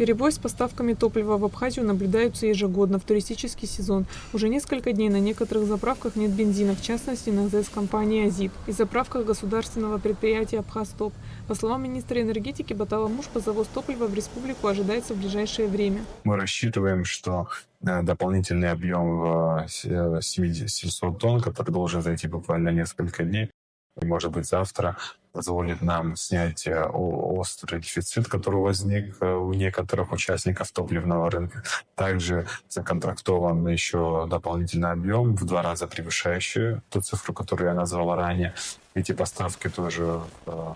Перебои с поставками топлива в Абхазию наблюдаются ежегодно в туристический сезон. Уже несколько дней на некоторых заправках нет бензина, в частности на ЗЭС-компании «Азит» и заправках государственного предприятия «Абхазтоп». По словам министра энергетики Батала Мушпа, завоз топлива в республику ожидается в ближайшее время. Мы рассчитываем, что дополнительный объем в 700 тонн, который должен зайти буквально несколько дней, и, может быть, завтра, позволит нам снять острый дефицит, который возник у некоторых участников топливного рынка. Также законтрактован еще дополнительный объем, в 2 раза превышающий ту цифру, которую я назвал ранее. Эти поставки тоже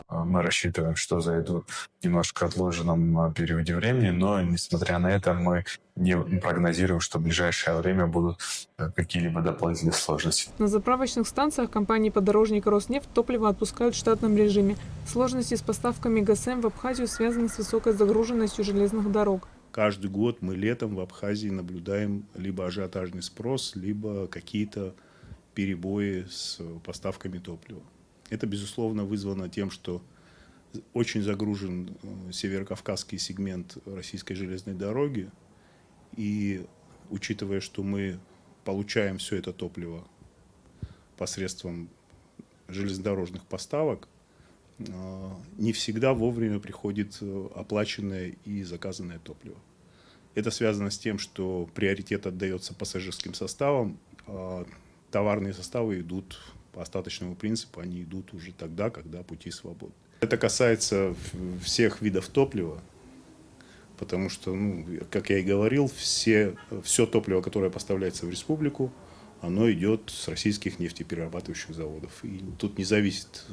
мы рассчитываем, что зайдут в немножко отложенном периоде времени, но, несмотря на это, мы не прогнозируем, что в ближайшее время будут какие-либо дополнительные сложности. На заправочных станциях компании «Подорожник» и «Роснефть» топливо отпускают в штатном режиме. Сложности с поставками ГАЗ-М в Абхазию связаны с высокой загруженностью железных дорог. Каждый год мы летом в Абхазии наблюдаем либо ажиотажный спрос, либо какие-то перебои с поставками топлива. Это, безусловно, вызвано тем, что очень загружен северокавказский сегмент российской железной дороги. И учитывая, что мы получаем все это топливо посредством железнодорожных поставок, не всегда вовремя приходит оплаченное и заказанное топливо. Это связано с тем, что приоритет отдается пассажирским составам, а товарные составы идут по остаточному принципу, они идут уже тогда, когда пути свободны. Это касается всех видов топлива, потому что, как я и говорил, все топливо, которое поставляется в республику, оно идет с российских нефтеперерабатывающих заводов. И тут не зависит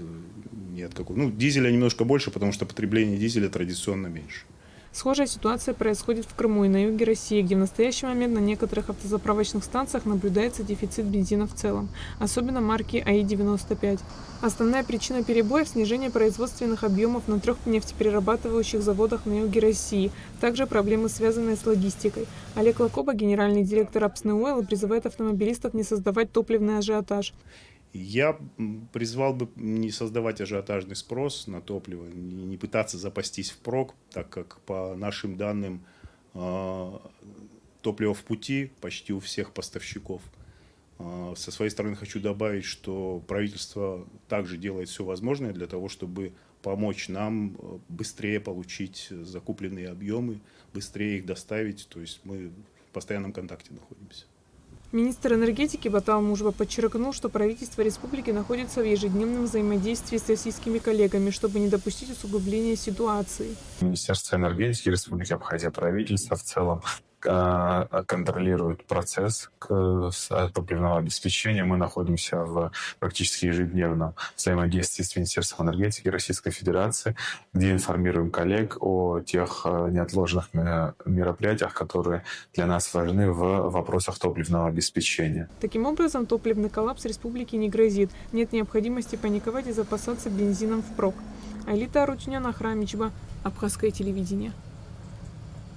ни от какого. Дизеля немножко больше, потому что потребление дизеля традиционно меньше. Схожая ситуация происходит в Крыму и на юге России, где в настоящий момент на некоторых автозаправочных станциях наблюдается дефицит бензина в целом, особенно марки АИ-95. Основная причина перебоев – снижение производственных объемов на 3 нефтеперерабатывающих заводах на юге России, также проблемы, связанные с логистикой. Олег Лакоба, генеральный директор «Апснеойл», призывает автомобилистов не создавать топливный ажиотаж. Я призвал бы не создавать ажиотажный спрос на топливо, не пытаться запастись впрок, так как по нашим данным топливо в пути почти у всех поставщиков. Со своей стороны хочу добавить, что правительство также делает все возможное для того, чтобы помочь нам быстрее получить закупленные объемы, быстрее их доставить, то есть мы в постоянном контакте находимся. Министр энергетики Батал Мушпа подчеркнул, что правительство республики находится в ежедневном взаимодействии с российскими коллегами, чтобы не допустить усугубления ситуации. Министерство энергетики Республики Абхазия, правительство в целом контролирует процесс топливного обеспечения. Мы находимся в практически ежедневном взаимодействии с Министерством энергетики Российской Федерации, где информируем коллег о тех неотложных мероприятиях, которые для нас важны в вопросах топливного обеспечения. Таким образом, топливный коллапс республике не грозит. Нет необходимости паниковать и запасаться бензином впрок. Аэлита Арутюнян, Ахрамичба, Абхазское телевидение.